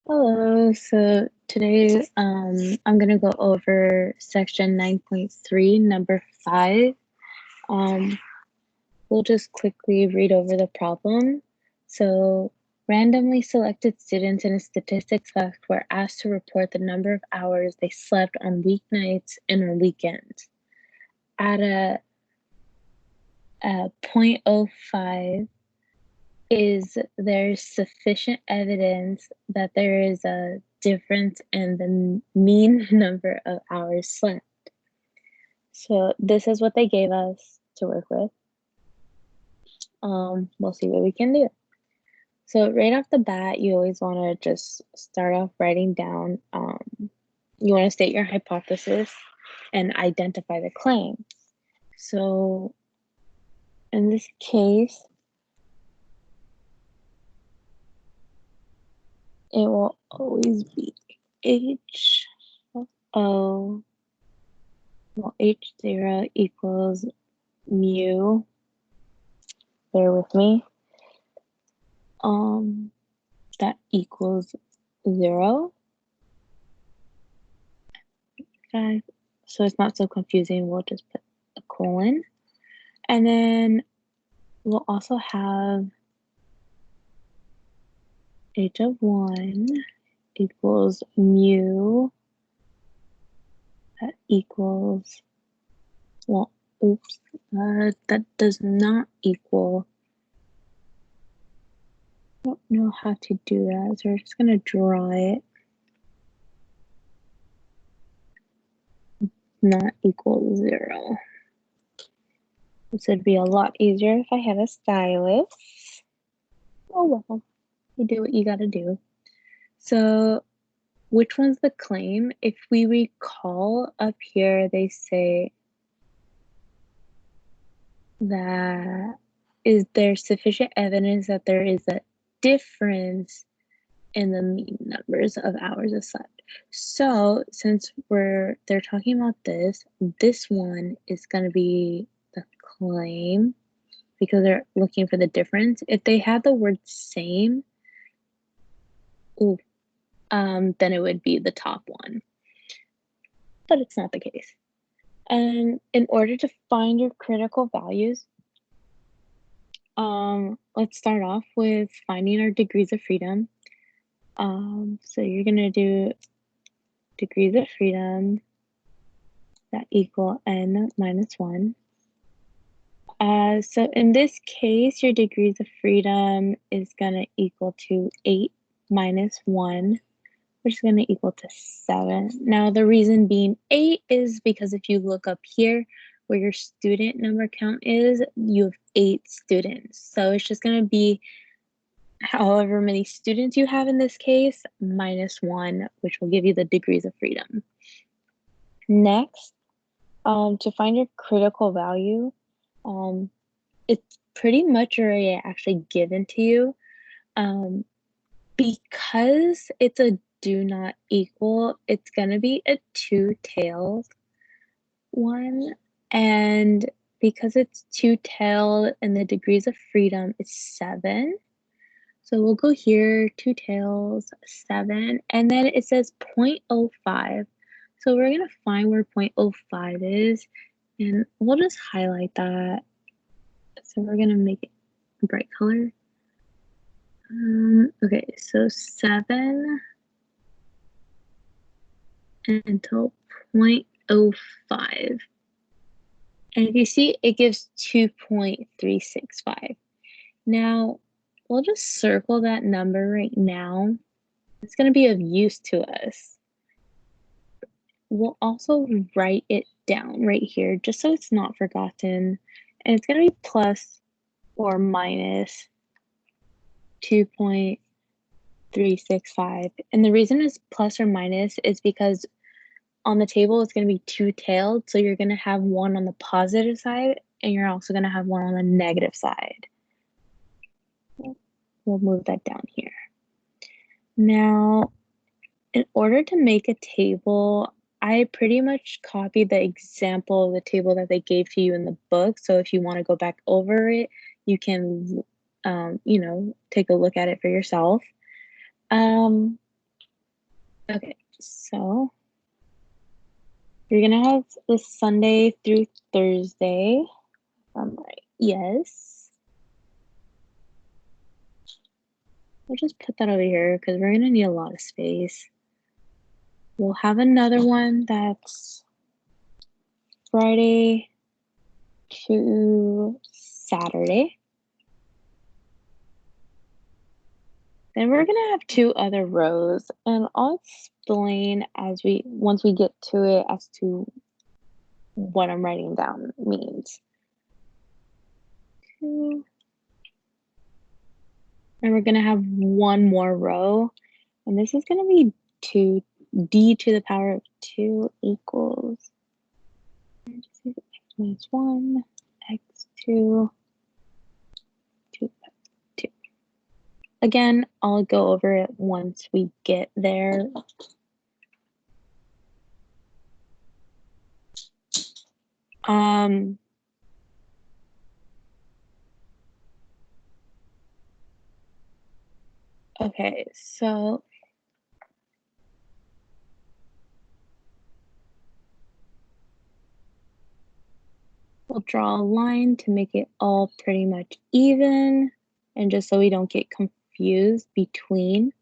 Hello, so today I'm going to go over section 9.3, number 5. Um, we'll just quickly read over the problem. So, randomly selected students in a statistics class were asked to report the number of hours they slept on weeknights and on weekends. At a 0.05, is there sufficient evidence that there is a difference in the mean number of hours slept? So this is what they gave us to work with. We'll see what we can do. So right off the bat, you always want to just start off writing down, you want to state your hypothesis and identify the claim. So in this case, it will always be H O, well, H0 equals mu, bear with me, that equals 0. 5. So it's not so confusing, we'll just put a colon. And then we'll also have H of 1 equals mu, that equals, well, oops, that does not equal, I don't know how to do that, so we're just going to draw it. Not equal 0. This would be a lot easier if I had a stylus. Oh well, you do what you gotta do. So which one's the claim? If we recall up here, they say that is there sufficient evidence that there is a difference in the mean numbers of hours of slept. So since they're talking about this one is going to be the claim because they're looking for the difference. If they had the word same, then it would be the top one, but it's not the case. And in order to find your critical values, let's start off with finding our degrees of freedom. So you're gonna do degrees of freedom that equal n minus 1. So in this case, your degrees of freedom is gonna equal to 8 minus 1, which is gonna equal to 7. Now the reason being 8 is because if you look up here where your student number count is, you have 8 students. So it's just gonna be however many students you have in this case, minus 1, which will give you the degrees of freedom. Next, to find your critical value, it's pretty much already actually given to you. Because it's a do not equal, it's gonna be a two-tailed one. And because it's two-tailed and the degrees of freedom is 7, so we'll go here, two tails, 7, and then it says 0.05. So we're gonna find where 0.05 is, and we'll just highlight that. So we're gonna make it a bright color. Okay, so 7 until 0.05. And if you see, it gives 2.365. Now, we'll just circle that number right now. It's going to be of use to us. We'll also write it down right here, just so it's not forgotten. And it's going to be plus or minus 2.365. And the reason it's plus or minus is because on the table it's going to be two-tailed, so you're going to have one on the positive side and you're also going to have one on the negative side. We'll move that down here. Now, in order to make a table, I pretty much copied the example of the table that they gave to you in the book. So if you want to go back over it, you can, take a look at it for yourself. Okay, so you're gonna have this Sunday through Thursday. Right, yes. We'll just put that over here because we're gonna need a lot of space. We'll have another one that's Friday to Saturday. Then we're gonna have two other rows, and I'll explain once we get to it as to what I'm writing down means. Two, and we're gonna have one more row, and this is gonna be d to the power of 2 equals x minus 1, x2, 2. Again, I'll go over it once we get there. Okay, so we'll draw a line to make it all pretty much even, and just so we don't get confused between.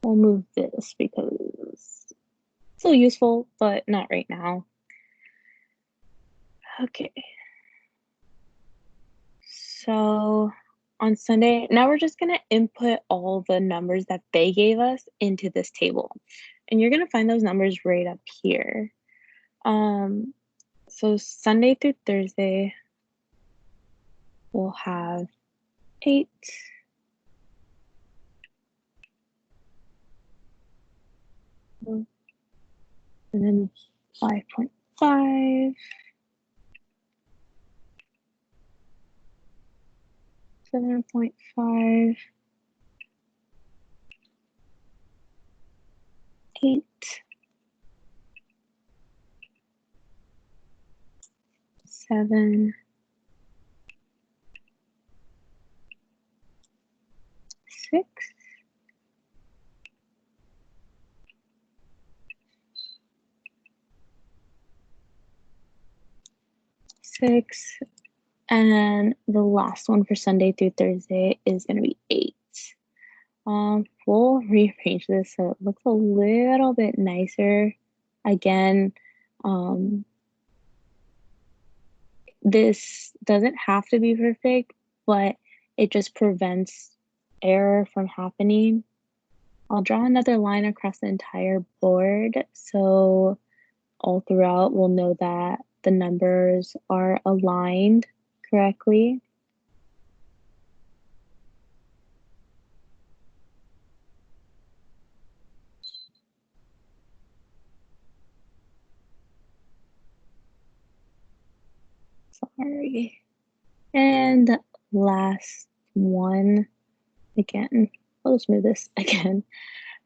We'll move this because it's still useful, but not right now. Okay. So on Sunday, now we're just gonna input all the numbers that they gave us into this table. And you're gonna find those numbers right up here. So Sunday through Thursday, we'll have 8, and then 5.5, 7.5, 8, 7, 6, 6, and then the last one for Sunday through Thursday is gonna be 8. We'll rearrange this so it looks a little bit nicer. Again, this doesn't have to be perfect, but it just prevents error from happening. I'll draw another line across the entire board so all throughout we'll know that the numbers are aligned correctly. Sorry. And the last one, again, I'll just move this again.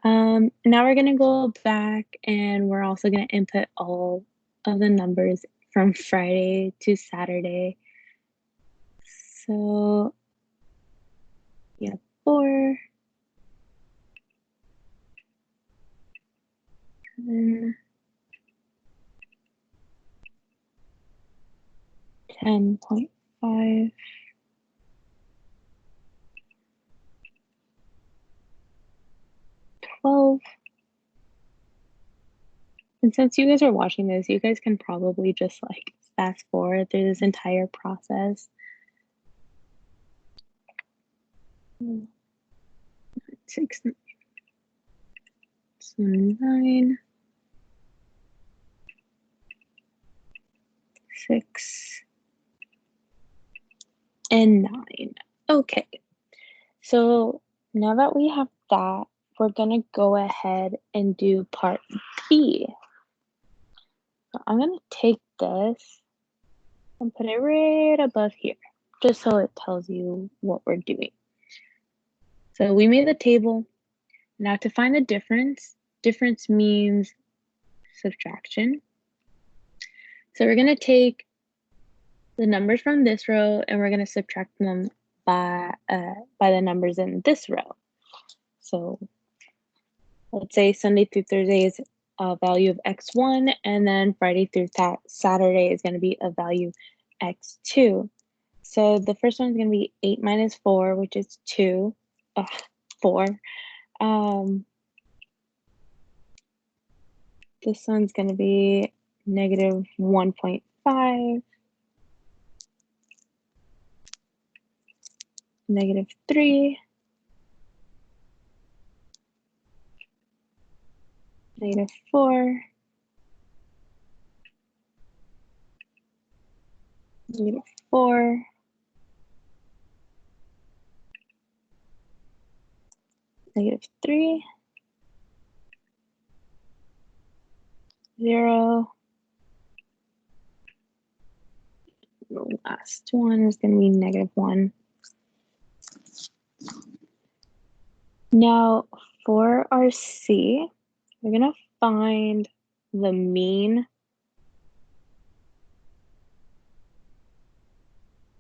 Now we're gonna go back and we're also gonna input all of the numbers from Friday to Saturday. So yeah, 4, 7, 10.5, 12. And since you guys are watching this, you guys can probably just like fast forward through this entire process. 6, 9, 6, and 9. Okay, so now that we have that, we're gonna go ahead and do part B. So I'm gonna take this and put it right above here, just so it tells you what we're doing. So we made the table. Now to find the difference means subtraction. So we're gonna take the numbers from this row, and we're gonna subtract them by the numbers in this row. So let's say Sunday through Thursday is a value of x1, and then Friday through Saturday is gonna be a value x2. So the first one is gonna be 8 minus 4, which is 2, 4. This one's gonna be negative 1.5, negative 3, negative 4, negative 4, negative 3, 0. The last one is gonna be negative 1. Now, for our C, we're gonna find the mean.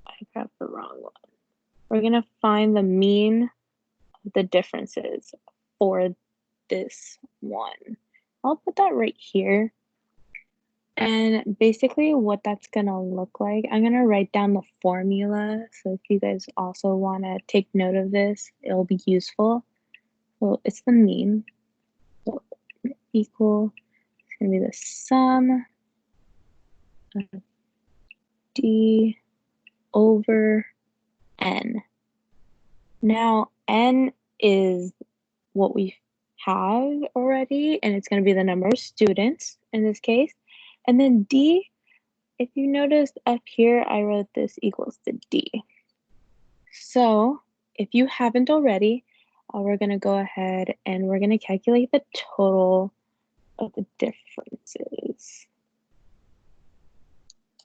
I grabbed the wrong one. We're gonna find the mean of the differences for this one. I'll put that right here. And basically what that's gonna look like, I'm gonna write down the formula. So if you guys also wanna take note of this, it'll be useful. So it's the mean. So equal, it's gonna be the sum of D over N. Now, N is what we have already, and it's gonna be the number of students in this case. And then D, if you noticed up here, I wrote this equals to D. So if you haven't already, we're gonna go ahead and we're gonna calculate the total of the differences.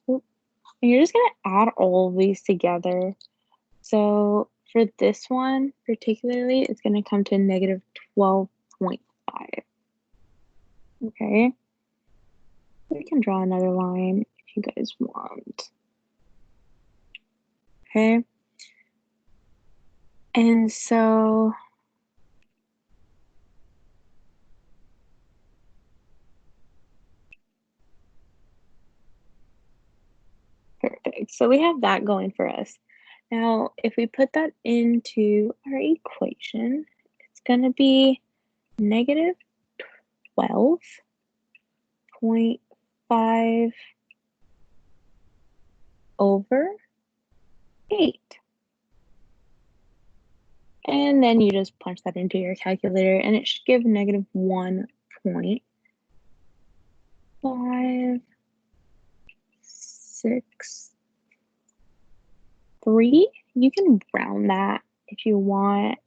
And you're just gonna add all of these together. So for this one particularly, it's gonna come to negative 12.5. Okay. We can draw another line if you guys want. Okay. And so perfect. So we have that going for us. Now, if we put that into our equation, it's going to be negative 12.5 over 8. And then you just punch that into your calculator, and it should give negative 1.563. You can round that if you want.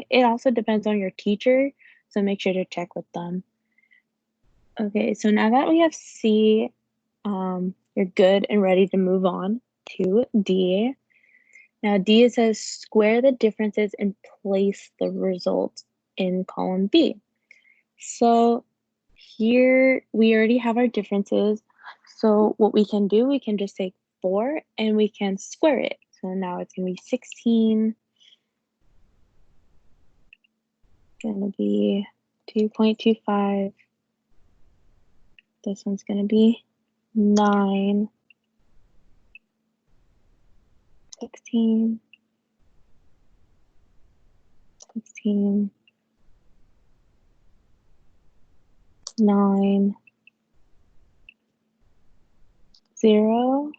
It also depends on your teacher, so make sure to check with them. Okay, so now that we have C, you're good and ready to move on to D. Now D, it says square the differences and place the result in column B. So here we already have our differences. So what we can do, we can just take 4 and we can square it. So now it's gonna be 16, gonna be 2.25. This one's gonna be 9, 16, 16, 9, 0,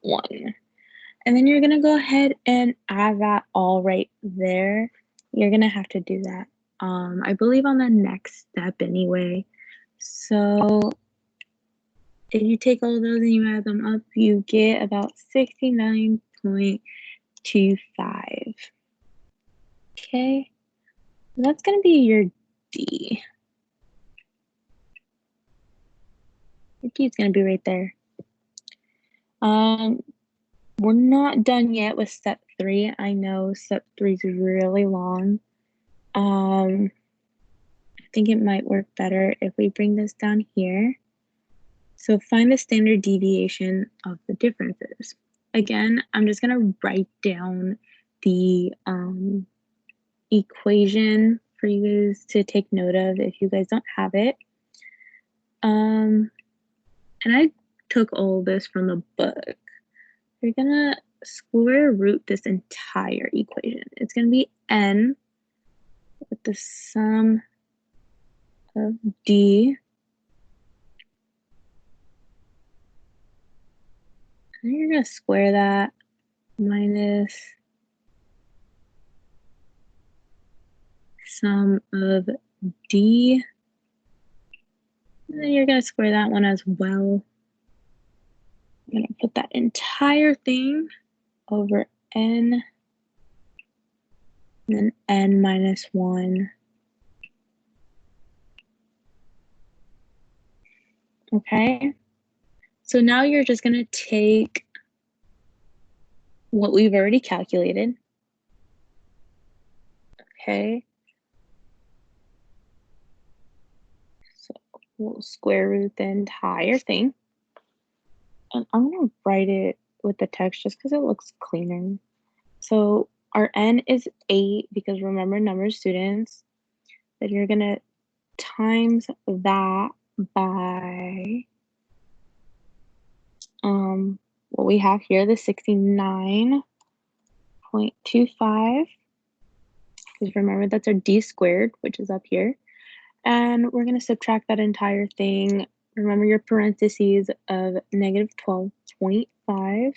1. And then you're gonna go ahead and add that all right there. You're gonna have to do that, I believe on the next step anyway. So if you take all those and you add them up, you get about 69.25. Okay, that's gonna be your D. Your D is gonna be right there. We're not done yet with step 3. I know step 3 is really long. I think it might work better if we bring this down here. So find the standard deviation of the differences. Again, I'm just going to write down the equation for you guys to take note of if you guys don't have it. And I took all this from the book. You're going to square root this entire equation. It's going to be n with the sum of d. And you're going to square that minus sum of d. And then you're going to square that one as well. I'm going to put that entire thing over n, and then n minus 1. Okay, so now you're just going to take what we've already calculated. Okay, so we'll square root the entire thing. And I'm going to write it with the text just because it looks cleaner. So our n is 8 because remember, number students, that you're going to times that by what we have here, the 69.25, because remember that's our d squared, which is up here, and we're going to subtract that entire thing. Remember your parentheses of negative 12.5,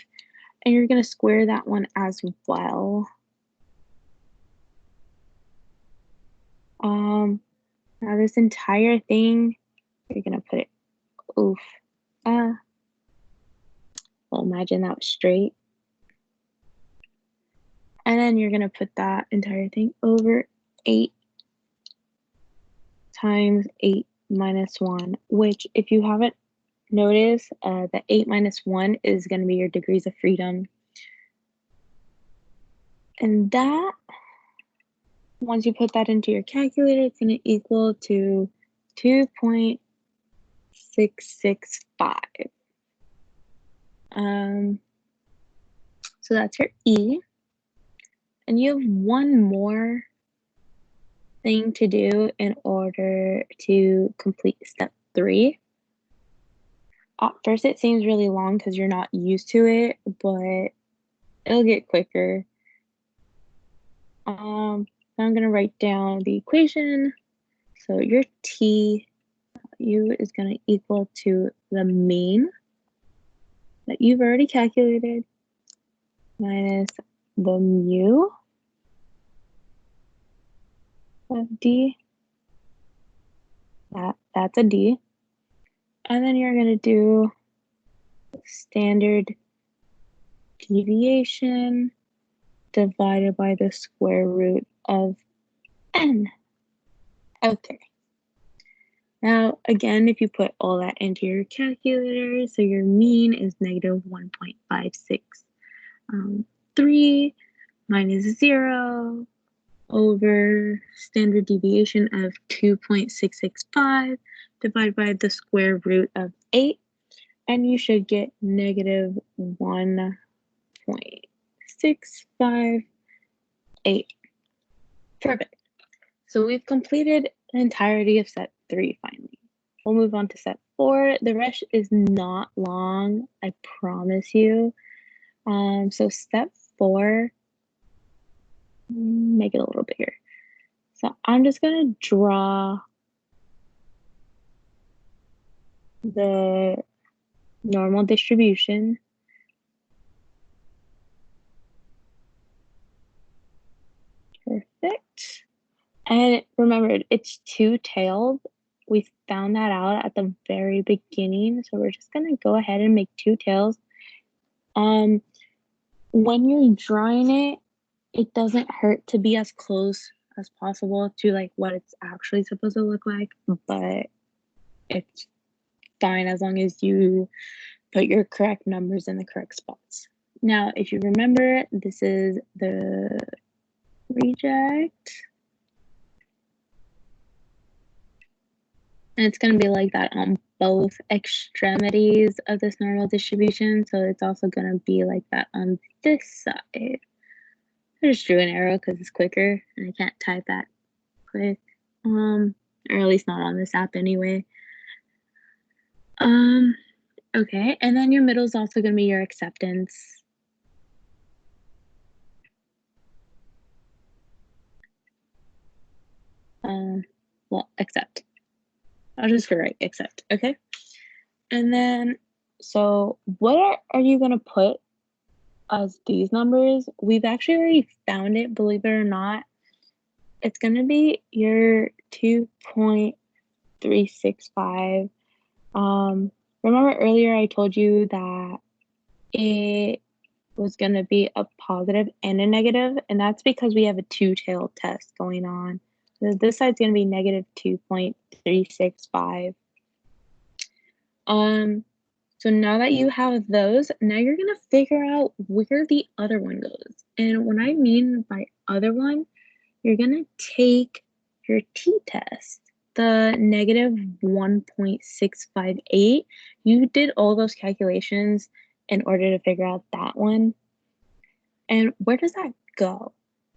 and you're going to square that one as well. Now this entire thing, you're going to put it, well, imagine that was straight. And then you're going to put that entire thing over 8 times 8 minus 1, which if you haven't noticed, the 8 minus 1 is going to be your degrees of freedom. And that, once you put that into your calculator, it's going to equal to 2.665. So that's your E. And you have one more thing to do in order to complete step 3. At first it seems really long because you're not used to it, but it'll get quicker. I'm going to write down the equation. So your T U is going to equal to the mean that you've already calculated minus the mu of D. That's a D. And then you're going to do standard deviation divided by the square root of n. Okay. Now, again, if you put all that into your calculator, so your mean is negative 1.563 minus 0 over standard deviation of 2.665 divided by the square root of 8, and you should get negative 1.658. Perfect. So we've completed the entirety of set 3 finally. We'll move on to set 4. The rest is not long, I promise you. So step 4, make it a little bigger. So I'm just going to draw the normal distribution. Perfect. And remember, it's two-tailed. We found that out at the very beginning, so we're just going to go ahead and make 2 tails. When you're drawing it, it doesn't hurt to be as close as possible to like what it's actually supposed to look like, but it's fine as long as you put your correct numbers in the correct spots. Now, if you remember, this is the reject, and it's going to be like that on both extremities of this normal distribution, so it's also gonna be like that on this side. I just drew an arrow because it's quicker, and I can't type that quick, or at least not on this app anyway. Okay, and then your middle is also gonna be your acceptance. Well, accept. I'll just write accept, okay? And then, so what are you gonna put as these numbers? We've actually already found it, believe it or not. It's gonna be your 2.365. Remember earlier I told you that it was gonna be a positive and a negative, and that's because we have a two-tailed test going on. So this side's gonna be negative 2.365. So now that you have those, now you're gonna figure out where the other one goes. And what I mean by other one, you're gonna take your t-test, the negative 1.658. You did all those calculations in order to figure out that one. And where does that go?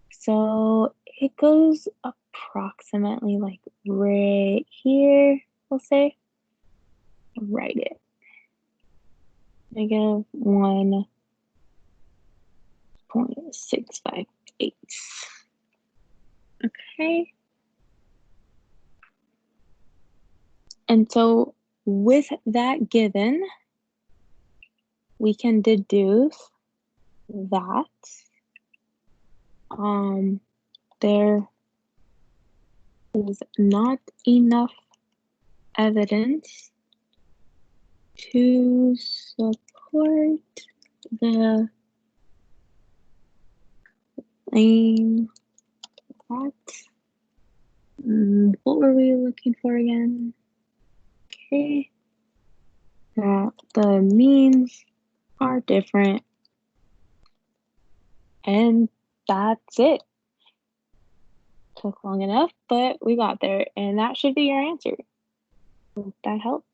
So it goes approximately like right here, we'll say. Write it. Negative 1.658. Okay. And so with that given, we can deduce that there is not enough evidence to support the claim that, what were we looking for again? Okay, that the means are different, and that's it. Took long enough, but we got there, and that should be your answer. Hope that helps.